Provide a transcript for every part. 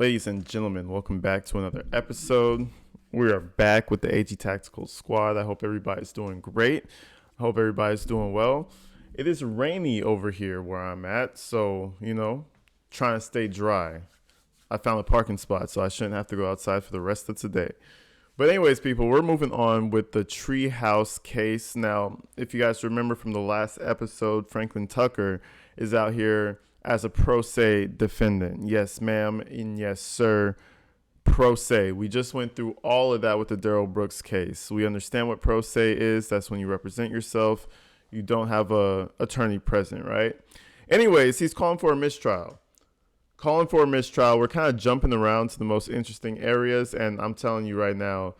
Ladies and gentlemen, welcome back to another episode. We are back with the AG Tactical Squad. I hope everybody's doing great. I hope everybody's doing well. It is rainy over here where I'm at, so, trying to stay dry. I found a parking spot, so I shouldn't have to go outside for the rest of today. But anyways, people, we're moving on with the Treehouse case. Now, if you guys remember from the last episode, Franklin Tucker is out here as a pro se defendant. Yes, ma'am, and yes, sir, pro se. We just went through all of that with the Darrell Brooks case. We understand what pro se is. That's when you represent yourself. You don't have a attorney present, right? Anyways, he's calling for a mistrial. We're kind of jumping around to the most interesting areas, and I'm telling you right now,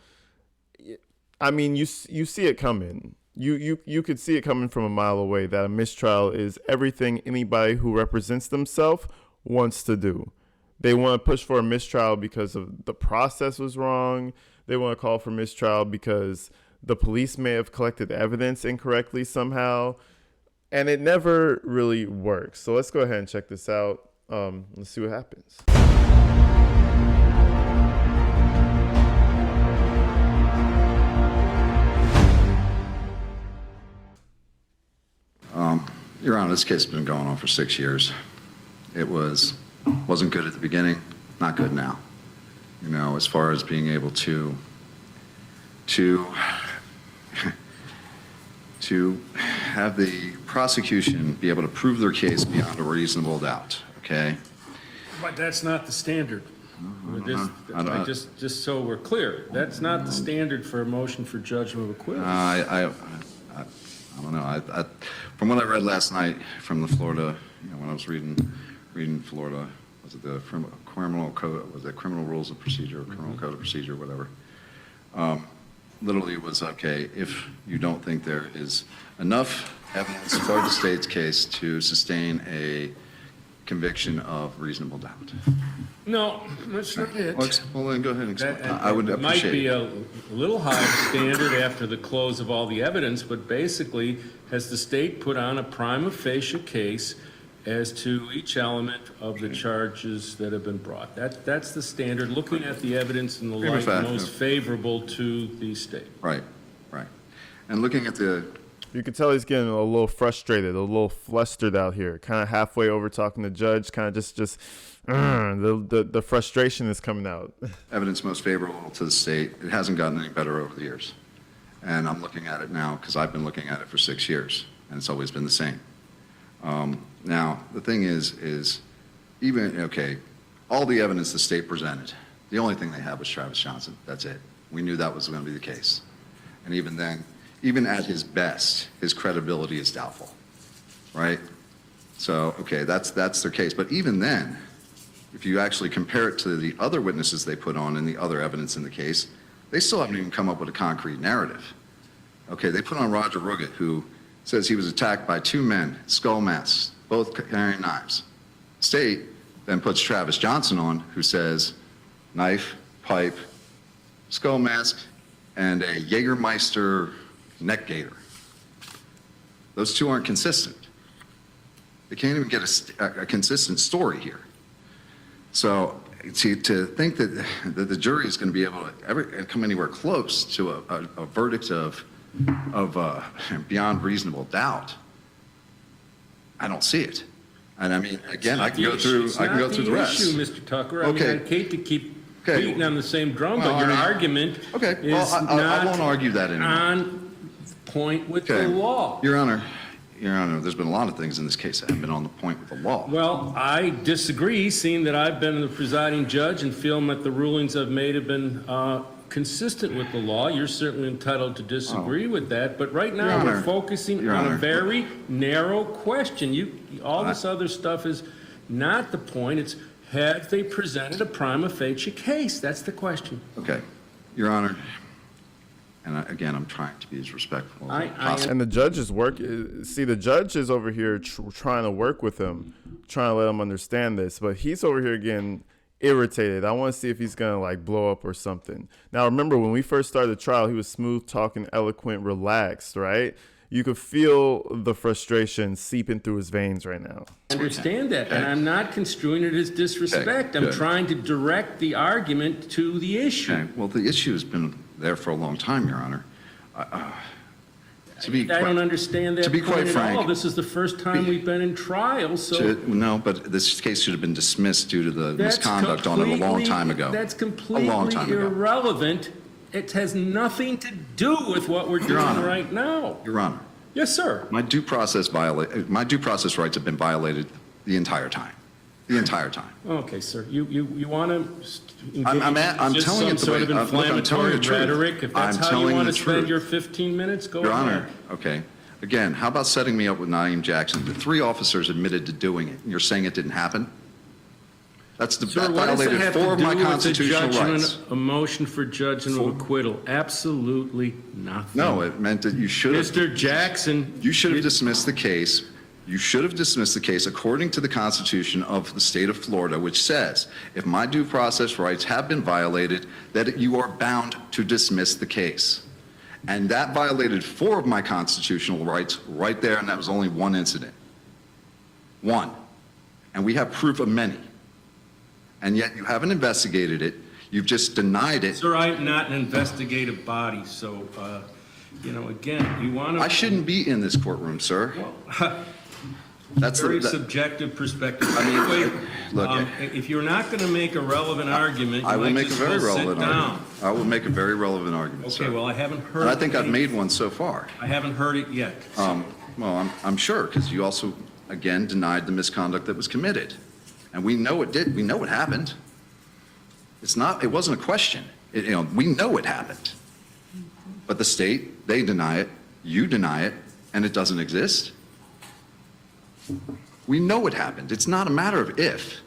I mean, you see it coming. You could see it coming from a mile away that a mistrial is everything anybody who represents themselves wants to do. They want to push for a mistrial because of the process was wrong. They want to call for mistrial because the police may have collected evidence incorrectly somehow. And it never really works. So let's go ahead and check this out. Let's see what happens. Your Honor, this case has been going on for 6 years. It wasn't good at the beginning, not good now. As far as being able to have the prosecution be able to prove their case beyond a reasonable doubt, okay? But that's not the standard. Just so we're clear, that's not the standard for a motion for judgment of acquittal. I don't know. From what I read last night from the Florida, when I was reading Florida, was it the criminal code? Was it criminal rules of procedure, or criminal code of procedure, whatever? Literally, it was okay if you don't think there is enough evidence for the state's case to sustain a conviction of reasonable doubt. No, that's not it. Well, then go ahead and explain. I would appreciate it. Might be a little high standard after the close of all the evidence, but basically, has the state put on a prima facie case as to each element of the charges that have been brought? That's the standard, looking at the evidence in the light most favorable to the state. Right. And looking at You can tell he's getting a little frustrated, a little flustered out here, kind of halfway over talking to the judge, kind of just the frustration is coming out. Evidence most favorable to the state, it hasn't gotten any better over the years. And I'm looking at it now because I've been looking at it for 6 years, and it's always been the same. Now, the thing is all the evidence the state presented, the only thing they had was Travis Johnson. That's it. We knew that was going to be the case. And even then, even at his best, his credibility is doubtful, right? So, that's their case. But even then, if you actually compare it to the other witnesses they put on and the other evidence in the case, they still haven't even come up with a concrete narrative. They put on Roger Ruggett, who says he was attacked by 2 men, skull masks, both carrying knives. State then puts Travis Johnson on, who says knife, pipe, skull mask, and a Jägermeister neck gaiter. Those 2 aren't consistent. They can't even get a consistent story here. So to think that the jury is going to be able to ever come anywhere close to a verdict of beyond reasonable doubt, I don't see it. And I mean, again, I can go through the rest. It's not the issue, Mr. Tucker. Okay. I'd hate to keep beating on the same drum, but your argument is I won't argue that anymore. On point with the law. Your Honor, there's been a lot of things in this case that haven't been on the point with the law. Well, I disagree, seeing that I've been the presiding judge and feel that the rulings I've made have been consistent with the law. You're certainly entitled to disagree with that, but right now we're focusing on a very narrow question. All this other stuff is not the point. It's, have they presented a prima facie case? That's the question. Okay, Your Honor. And again, I'm trying to be as respectful as possible. And the judge is over here trying to work with him, trying to let him understand this, but he's over here getting irritated. I want to see if he's going to blow up or something. Now, remember when we first started the trial, he was smooth talking, eloquent, relaxed, right? You could feel the frustration seeping through his veins right now. I understand that, and I'm not construing it as disrespect. I'm trying to direct the argument to the issue. Okay. Well, the issue has been there for a long time, Your Honor. I don't understand that to be point quite at frank, all. This is the first time we've been in trial, so... No, but this case should have been dismissed due to the misconduct on it a long time ago. That's completely a long time irrelevant. It has nothing to do with what we're doing right now. Your Honor. Yes, sir. My due process rights have been violated the entire time. The entire time. Okay, sir. You want to I'm telling you sort of inflammatory rhetoric? If that's how you want to spend your 15 minutes, go ahead. Your Honor, okay. Again, how about setting me up with Naeem Jackson? The 3 officers admitted to doing it, and you're saying it didn't happen? That violated 4 of my constitutional rights. A motion for judgment of acquittal? Absolutely nothing. No, it meant that you should have... Mr. Jackson... You should have dismissed the case. You should have dismissed the case according to the Constitution of the state of Florida, which says, if my due process rights have been violated, that you are bound to dismiss the case. And that violated 4 of my constitutional rights right there, and that was only 1 incident. 1. And we have proof of many. And yet you haven't investigated it. You've just denied it. Sir, I'm not an investigative body, so, again, you want to... I shouldn't be in this courtroom, sir. Well, that's very subjective perspective. Look, if you're not going to make a relevant argument, I will make a very relevant argument. Down. I will make a very relevant argument, okay, sir. Well, I haven't heard. And I think I've made one so far. I haven't heard it yet. Well, I'm sure, because you also, again, denied the misconduct that was committed. And we know it did. We know it happened. It wasn't a question. We know it happened. But the state, they deny it, you deny it, and it doesn't exist. We know it happened. It's not a matter of if.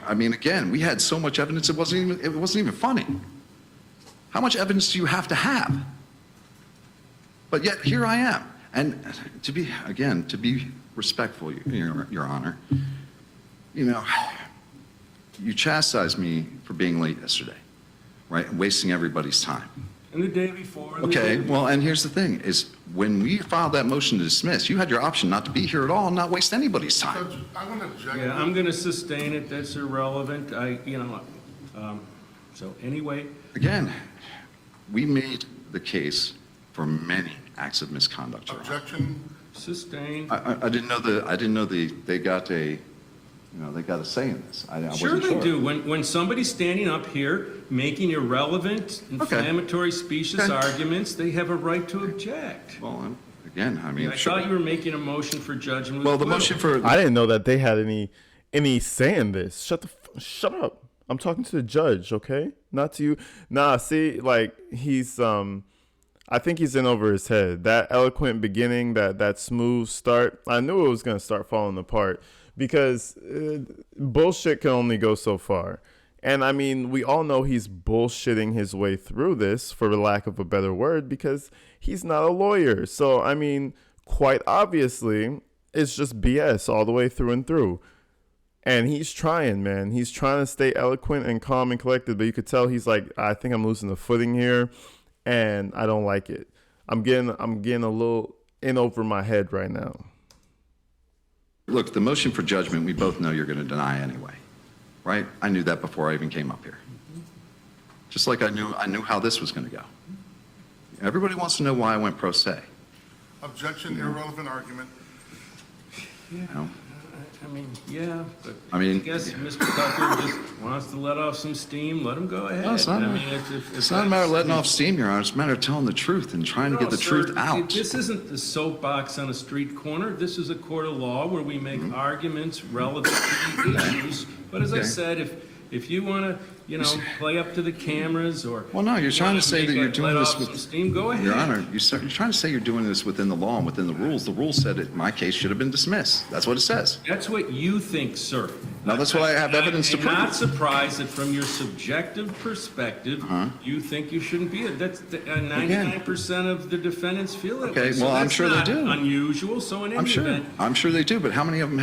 Again, we had so much evidence, it wasn't even funny. How much evidence do you have to have? But yet, here I am. And to be respectful, Your Honor, you chastised me for being late yesterday, right? And wasting everybody's time. And the day before. Okay, well, and here's the thing, is when we filed that motion to dismiss, you had your option not to be here at all and not waste anybody's time. Judge, I want to object. Yeah, I'm going to sustain it. That's irrelevant. So anyway. Again, we made the case for many acts of misconduct, Your Honor. Objection. Sustain. I didn't know they got a say in this. I Sure wasn't they do. When somebody's standing up here making irrelevant, inflammatory, specious arguments, they have a right to object. Well, again, I thought you were making a motion for judgment. Well, the motion for... I didn't know that they had any say in this. Shut up. I'm talking to the judge, okay? Not to you. Nah, see, like, he's... I think he's in over his head. That eloquent beginning, that smooth start, I knew it was going to start falling apart because bullshit can only go so far. And we all know he's bullshitting his way through this, for the lack of a better word, because he's not a lawyer. So, quite obviously, it's just BS all the way through and through. And he's trying, man. He's trying to stay eloquent and calm and collected, but you could tell he's like, I think I'm losing the footing here. And I don't like it. I'm getting a little in over my head right now. Look, the motion for judgment, we both know you're going to deny anyway, right? I knew that before I even came up here. Just like I knew how this was going to go. Everybody wants to know why I went pro se. Objection, irrelevant argument. Yeah. But I guess Mr. Tucker just wants to let off some steam. Let him go ahead. No, it's not. It's not a matter of letting off steam, Your Honor. It's a matter of telling the truth and trying to get the truth out. This isn't the soapbox on a street corner. This is a court of law where we make arguments relevant to the issues. But as I said, if you want to, play up to the cameras or... Well, no, you're trying to say that you're doing this with... steam, go ahead. Your Honor, you're trying to say you're doing this within the law and within the rules. The rules said my case should have been dismissed. That's what it says. That's what you think, sir. No, that's what I have evidence to prove. I'm not surprised that from your subjective perspective, you think you shouldn't be it. That's 99% of the defendants feel that way. Okay, well, I'm sure they do. Unusual, so in any event... I'm sure they do, but how many of them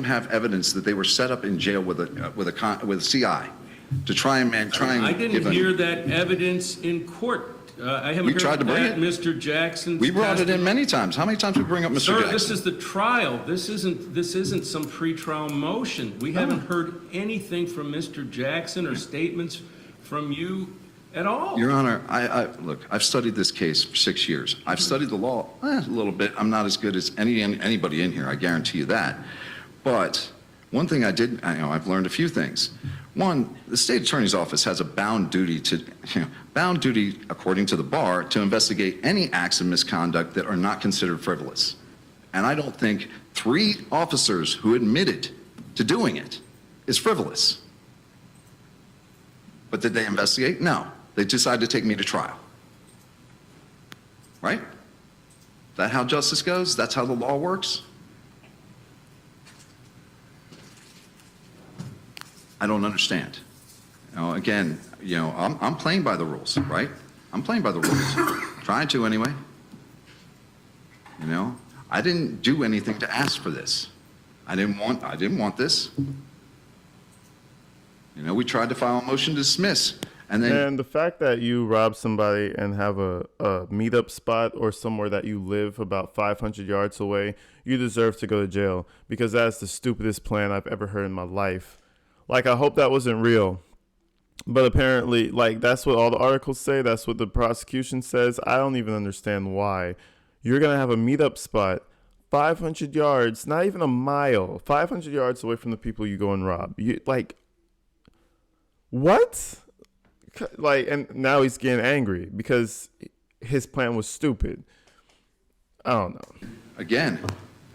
have evidence that they were set up in jail with a CI? to try and I give didn't an- hear that evidence in court. I haven't We heard tried to bring that, it. Mr. Jackson's We brought it in testimony. many times. How many times did we bring up Mr. Sir, Jackson? this is the trial. This isn't some pretrial motion. We haven't heard anything from Mr. Jackson or statements from you at all. Your Honor, look, I've studied this case for 6 years. I've studied the law a little bit. I'm not as good as anybody in here, I guarantee you that. But one thing I've learned a few things. One, the state attorney's office has a bound duty according to the bar, to investigate any acts of misconduct that are not considered frivolous. And I don't think 3 officers who admitted to doing it is frivolous. But did they investigate? No. They decided to take me to trial. Right? Is that how justice goes? That's how the law works? I don't understand. Again, I'm playing by the rules, right? I'm playing by the rules. Trying to anyway. I didn't do anything to ask for this. I didn't want this. We tried to file a motion to dismiss. And the fact that you rob somebody and have a meetup spot or somewhere that you live about 500 yards away, you deserve to go to jail, because that's the stupidest plan I've ever heard in my life. Like, I hope that wasn't real. But apparently, like, that's what all the articles say. That's what the prosecution says. I don't even understand why. You're going to have a meetup spot 500 yards, not even a mile, 500 yards away from the people you go and rob. What? Like, and now he's getting angry because his plan was stupid. I don't know. Again,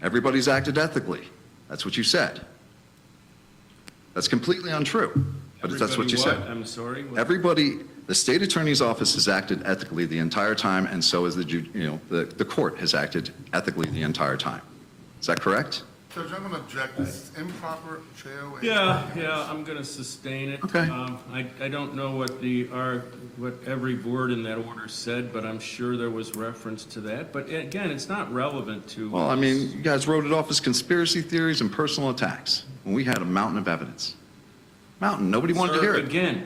everybody's acted ethically. That's what you said. That's completely untrue, but that's what you said. I'm sorry. What? Everybody, the state attorney's office has acted ethically the entire time, and so has the court has acted ethically the entire time. Is that correct? Judge, I'm going to object. This is improper jail. Yeah, I'm going to sustain it. Okay. I don't know what every word in that order said, but I'm sure there was reference to that. But again, it's not relevant to. Well, I mean, you guys wrote it off as conspiracy theories and personal attacks when we had a mountain of evidence. Nobody wanted to hear it. Again,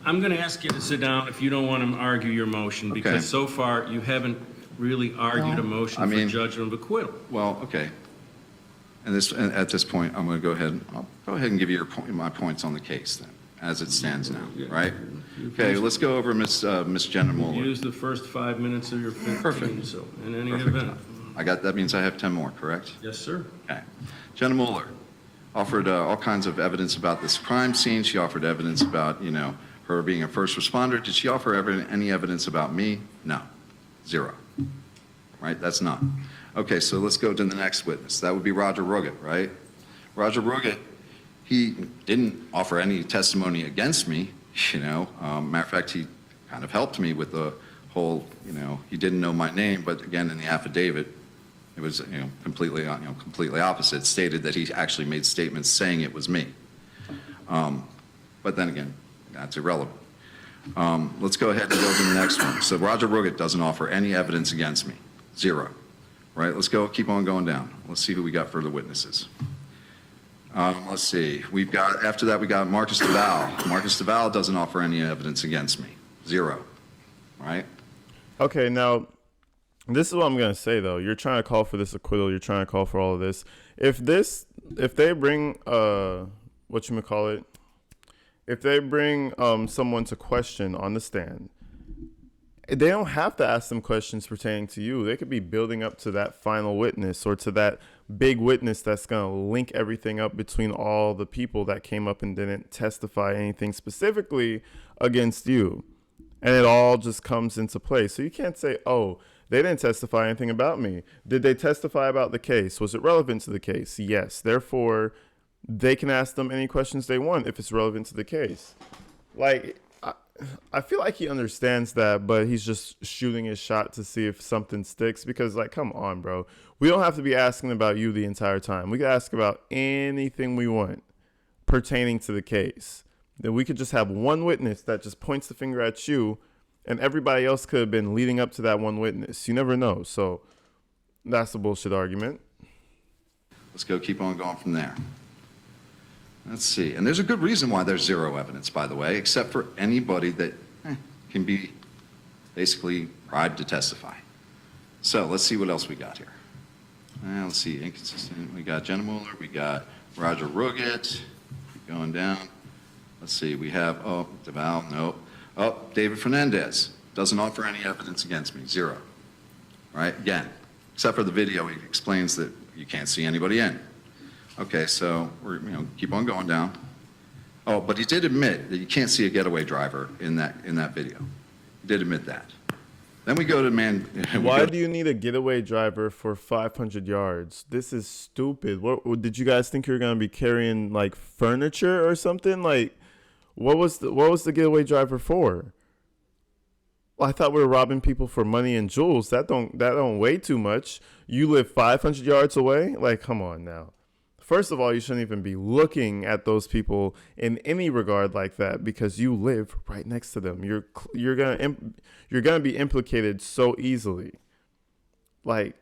I'm going to ask you to sit down if you don't want to argue your motion, Okay. because so far you haven't really argued a motion for judgment of acquittal. Well, okay. And at this point, I'm going to I'll go ahead and give you my points on the case then, as it stands now, right? Okay, let's go over Miss Jenna Mueller. Use the first 5 minutes of your 15, Perfect. so in any Perfect. event. That means I have 10 more, correct? Yes, sir. Okay. Jenna Mueller offered all kinds of evidence about this crime scene. She offered evidence about, her being a first responder. Did she offer any evidence about me? No. 0. Right? That's none. Okay, so let's go to the next witness. That would be Roger Ruggett, right? Roger Ruggett, he didn't offer any testimony against me, Matter of fact, he kind of helped me with the whole, he didn't know my name, but again, in the affidavit, it was, completely opposite. It stated that he actually made statements saying it was me. But then again, that's irrelevant. Let's go ahead and go to the next one. So Roger Ruggett doesn't offer any evidence against me. 0. Right, let's keep on going down. Let's see who we got for the witnesses. Let's see. After that, we got Marcus DeVal. Marcus DeVal doesn't offer any evidence against me. 0. Right? Okay, now, this is what I'm going to say, though. You're trying to call for this acquittal. You're trying to call for all of this. If they bring, if they bring someone to question on the stand, they don't have to ask them questions pertaining to you. They could be building up to that final witness or to that big witness that's going to link everything up between all the people that came up and didn't testify anything specifically against you. And it all just comes into play. So you can't say, oh, they didn't testify anything about me. Did they testify about the case? Was it relevant to the case? Yes. Therefore, they can ask them any questions they want if it's relevant to the case. Like, I feel like he understands that, but he's just shooting his shot to see if something sticks because, like, come on, bro. We don't have to be asking about you the entire time. We can ask about anything we want pertaining to the case. Then we could just have one witness that just points the finger at you, and everybody else could have been leading up to that one witness. You never know. So that's a bullshit argument. Let's keep on going from there. Let's see. And there's a good reason why there's zero evidence, by the way, except for anybody that can be basically bribed to testify. So let's see what else we got here. Let's see. Inconsistent. We got Jenna Mueller. We got Roger Ruggett. Keep going down. Let's see. We have, DeVal. Nope. David Fernandez. Doesn't offer any evidence against me. Zero. Right? Again, except for the video, he explains that you can't see anybody in. Okay, so we're keep on going down. Oh, but he did admit that you can't see a getaway driver in that video. He did admit that. Then we go to Why do you need a getaway driver for 500 yards? This is stupid. What did you guys think you were gonna be carrying, like furniture or something? Like, what was the getaway driver for? Well, I thought we were robbing people for money and jewels. That don't weigh too much. You live 500 yards away. Like, come on now. First of all, you shouldn't even be looking at those people in any regard like that because you live right next to them. You're gonna be implicated so easily. Like,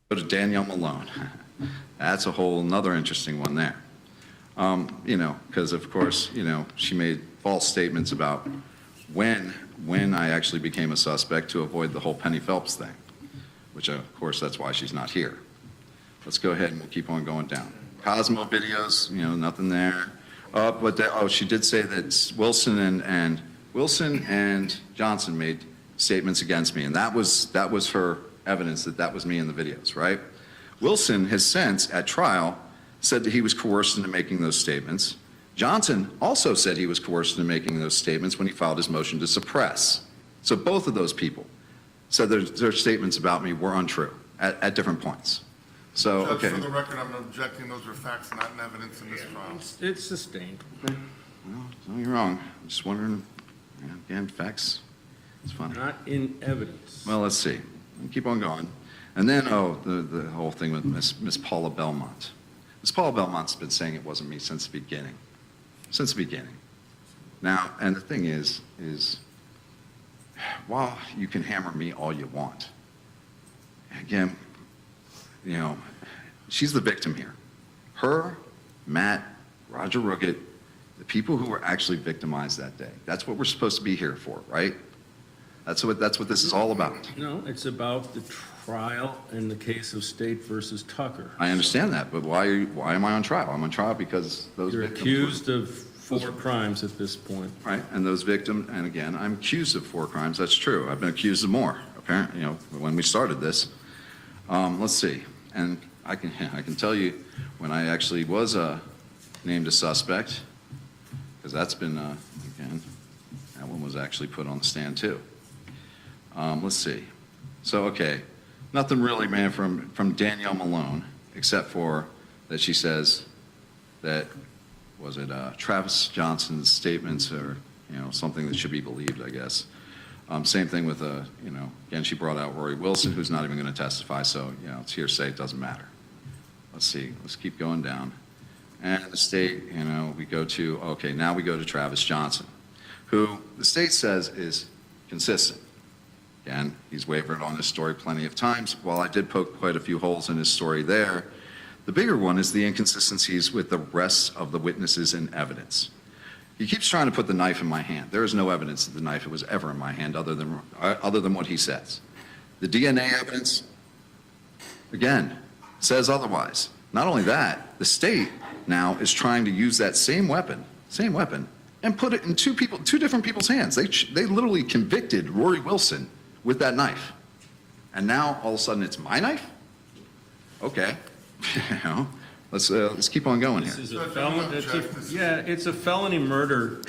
go to Danielle Malone. That's a whole another interesting one there. Because of course, she made false statements about when I actually became a suspect to avoid the whole Penny Phelps thing, which of course that's why she's not here. Let's go ahead and we'll keep on going down. Cosmo videos, nothing there. She did say that Wilson and Johnson made statements against me, and that was her evidence that was me in the videos, right? Wilson has since, at trial, said that he was coerced into making those statements. Johnson also said he was coerced into making those statements when he filed his motion to suppress. So both of those people said their statements about me were untrue at different points. So, Judge, okay. for the record, I'm objecting. Those are facts, not in evidence in this trial. It's sustained. Well, no, you're wrong. I'm just wondering, again, facts. It's funny. Not in evidence. Well, let's see. Keep on going. And then, the whole thing with Miss Paula Belmont. Miss Paula Belmont's been saying it wasn't me since the beginning. Since the beginning. Now, and the thing is while you can hammer me all you want, again, she's the victim here. Her, Matt, Roger Ruggett, the people who were actually victimized that day. That's what we're supposed to be here for, right? That's what this is all about. No, it's about the trial in the case of State versus Tucker. I understand that, but why am I on trial? I'm on trial because those You're victims accused of 4 crimes at this point. Right, and those victims, and again, I'm accused of 4 crimes. That's true. I've been accused of more, apparently, when we started this. Let's see. And I can tell you when I actually was named a suspect, because that's been, again, that one was actually put on the stand too. Let's see. So, okay, nothing really, man, from Danielle Malone, except for that she says that, was it Travis Johnson's statements or, something that should be believed, I guess. Same thing with, again, she brought out Rory Wilson, who's not even going to testify, so, it's hearsay, it doesn't matter. Let's see, let's keep going down. And the state, we go to, okay, now we go to Travis Johnson, who the state says is consistent. Again, he's wavered on this story plenty of times. While I did poke quite a few holes in his story there, the bigger one is the inconsistencies with the rest of the witnesses and evidence. He keeps trying to put the knife in my hand. There is no evidence that the knife was ever in my hand other than what he says. The DNA evidence, again, says otherwise. Not only that, the state now is trying to use that same weapon, and put it in two different people's hands. They literally convicted Rory Wilson with that knife. And now all of a sudden it's my knife? Okay. Let's keep on going here. This is a felony. It's a felony murder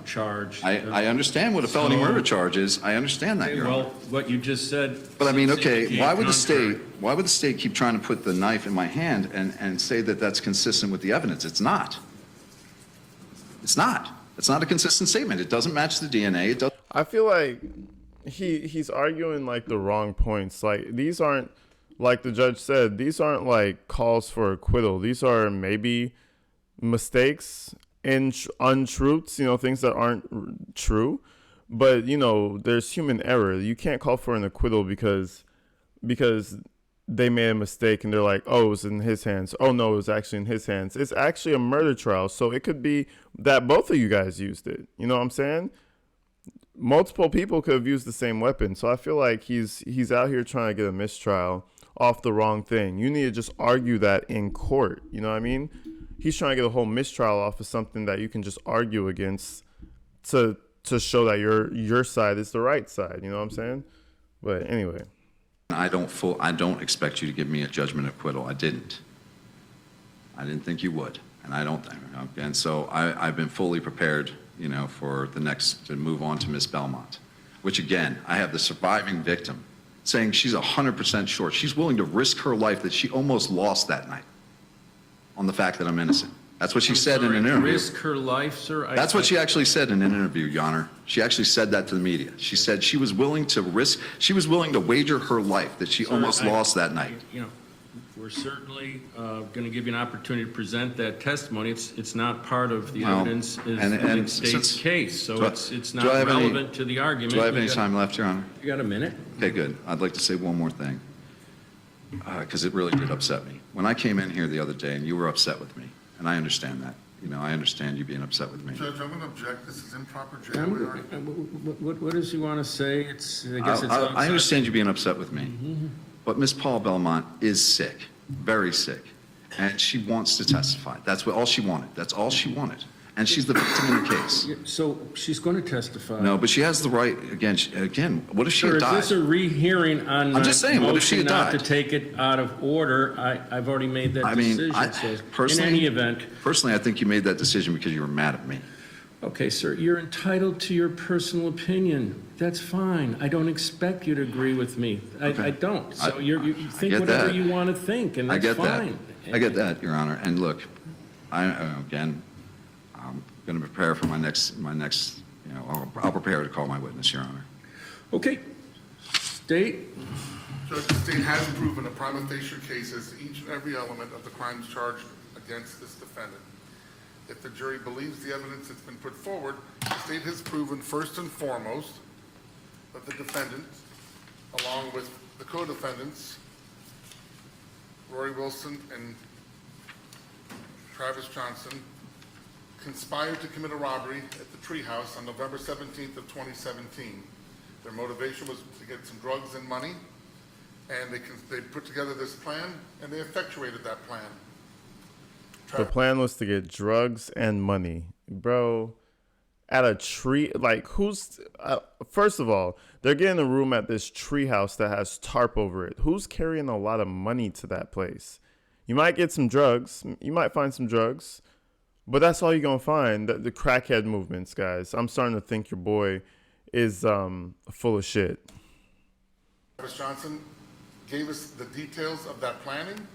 charge. I understand what a felony murder charge is. I understand that, Your Honor. Well, what you just said. But I mean, okay, why would the state keep trying to put the knife in my hand and say that that's consistent with the evidence? It's not. It's not. It's not a consistent statement. It doesn't match the DNA. It doesn't. I feel like he's arguing like the wrong points. Like, these aren't, like the judge said, these aren't like calls for acquittal. These are maybe mistakes and untruths, things that aren't true. But, there's human error. You can't call for an acquittal because they made a mistake and they're like, oh, it was in his hands. Oh, no, it was actually in his hands. It's actually a murder trial. So it could be that both of you guys used it. You know what I'm saying? Multiple people could have used the same weapon. So I feel like he's out here trying to get a mistrial off the wrong thing. You need to just argue that in court. You know what I mean? He's trying to get a whole mistrial off of something that you can just argue against to show that your side is the right side. You know what I'm saying? But anyway. I don't expect you to give me a judgment of acquittal. I didn't think you would, and I don't think. And so I've been fully prepared, you know, for the next, to move on to Miss Belmont, which again, I have the surviving victim saying she's 100% sure. She's willing to risk her life that she almost lost that night on the fact that I'm innocent. That's what she said in an interview. Risk her life, sir? That's what she actually said in an interview, Your Honor. She actually said that to the media. She said she was willing to wager her life that she almost lost that night. You know, we're certainly going to give you an opportunity to present that testimony. It's not part of the evidence in the state's case, so it's not relevant to the argument. Do I have any time left, Your Honor? You got a minute. Okay, good. I'd like to say one more thing, because it really did upset me. When I came in here the other day and you were upset with me, and I understand that. You know, I understand you being upset with me. Judge, I'm going to object. This is improper jail. What does he want to say? I understand you being upset with me, but Miss Paul Belmont is sick, very sick, and she wants to testify. That's all she wanted. That's all she wanted. And she's the victim in the case. So she's going to testify. No, but she has the right, again, what if she had died? Is this a rehearing on I'm just saying, what if she had not died? to take it out of order? I've already made that decision. So in any event. Personally, I think you made that decision because you were mad at me. Okay, sir, you're entitled to your personal opinion. That's fine. I don't expect you to agree with me. Okay. I don't. So you think whatever you want to think, and that's fine. I get that, Your Honor. And look, I'm going to prepare for my next, you know, I'll prepare to call my witness, Your Honor. Okay. State. Judge, the state has proven a prima facie case as to each and every element of the crimes charged against this defendant. If the jury believes the evidence that's been put forward, the state has proven first and foremost that the defendant, along with the co-defendants, Rory Wilson and Travis Johnson, conspired to commit a robbery at the Treehouse on November 17th of 2017. Their motivation was to get some drugs and money, and they put together this plan, and they effectuated that plan. The plan was to get drugs and money. Bro, at a tree, like first of all, they're getting a room at this treehouse that has tarp over it. Who's carrying a lot of money to that place? You might get some drugs. You might find some drugs. But that's all you're going to find, the crackhead movements, guys. I'm starting to think your boy is full of shit. Travis Johnson gave us the details of that planning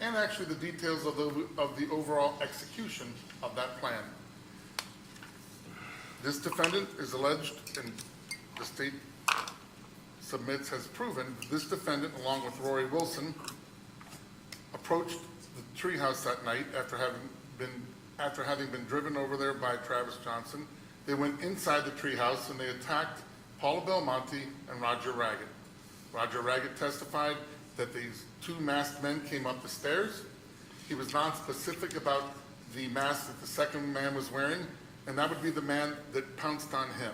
and actually the details of the overall execution of that plan. This defendant is alleged, and the state submits has proven, this defendant, along with Rory Wilson, approached the Treehouse that night after having been driven over there by Travis Johnson. They went inside the Treehouse and they attacked Paula Belmonte and Roger Raggett. Roger Raggett testified that these two masked men came up the stairs. He was non-specific about the mask that the second man was wearing, and that would be the man that pounced on him.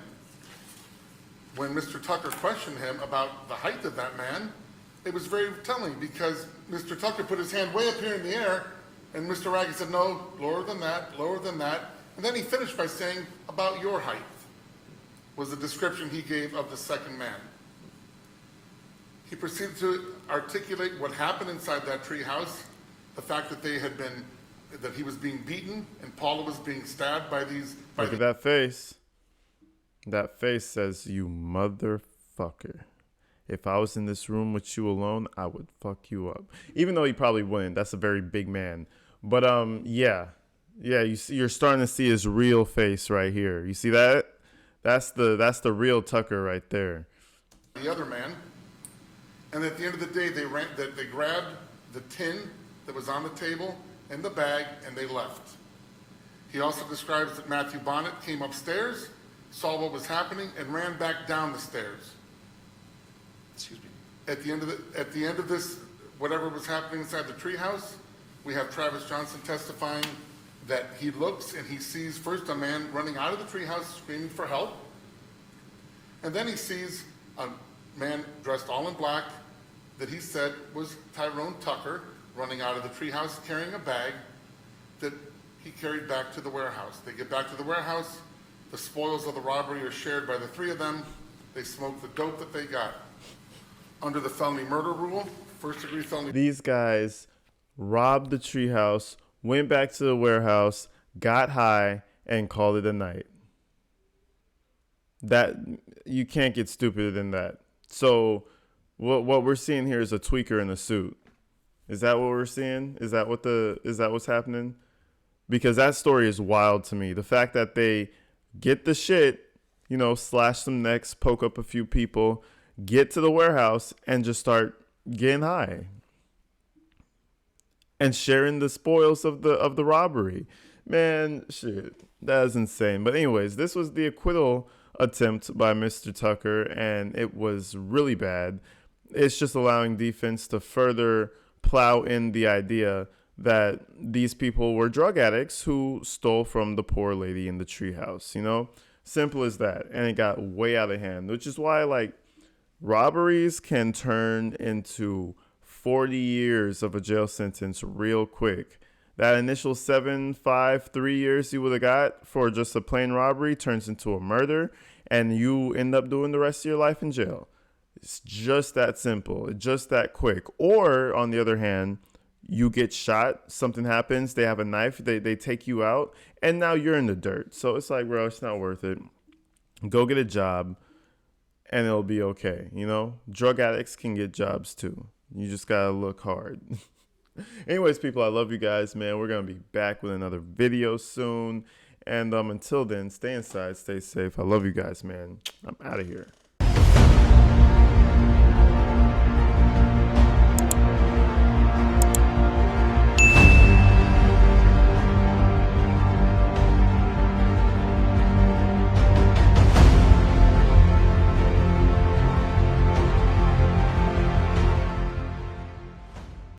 When Mr. Tucker questioned him about the height of that man, it was very telling because Mr. Tucker put his hand way up here in the air, and Mr. Raggett said, no, lower than that, lower than that. And then he finished by saying, about your height, was the description he gave of the second man. He proceeded to articulate what happened inside that treehouse, the fact that that he was being beaten and Paula was being stabbed by these. Look at that face. That face says, you motherfucker. If I was in this room with you alone, I would fuck you up. Even though he probably wouldn't. That's a very big man. But yeah, you're starting to see his real face right here. You see that? That's the real Tucker right there. The other man, and at the end of the day, they grabbed the tin that was on the table and the bag, and they left. He also describes that Matthew Bonnet came upstairs, saw what was happening, and ran back down the stairs. Excuse me. At the end of this whatever was happening inside the treehouse. We have Travis Johnson testifying that he looks and he sees first a man running out of the treehouse screaming for help. And then he sees a man dressed all in black that he said was Tyrone Tucker running out of the treehouse carrying a bag that he carried back to the warehouse. They get back to the warehouse. The spoils of the robbery are shared by the three of them. They smoke the dope that they got. Under the felony murder rule, first-degree felony. These guys robbed the treehouse, went back to the warehouse, got high, and called it a night. That you can't get stupider than that. So what we're seeing here is a tweaker in a suit. Is that what we're seeing? Is that what's happening? Because that story is wild to me. The fact that they get the shit, slash some necks, poke up a few people, get to the warehouse, and just start getting high and sharing the spoils of the robbery. Man, shit, that is insane. But anyways, this was the acquittal attempt by Mr. Tucker, and it was really bad. It's just allowing defense to further plow in the idea that these people were drug addicts who stole from the poor lady in the treehouse. Simple as that. And it got way out of hand, which is why robberies can turn into 40 years of a jail sentence real quick. That initial 7, 5, 3 years you would have got for just a plain robbery turns into a murder, and you end up doing the rest of your life in jail. It's just that simple. It's just that quick. Or on the other hand, you get shot, something happens, they have a knife, they take you out, and now you're in the dirt. So it's like, bro, it's not worth it. Go get a job, and it'll be okay. Drug addicts can get jobs too. You just gotta look hard. Anyways, people, I love you guys, man. We're gonna be back with another video soon. And until then, stay inside, stay safe. I love you guys, man. I'm out of here.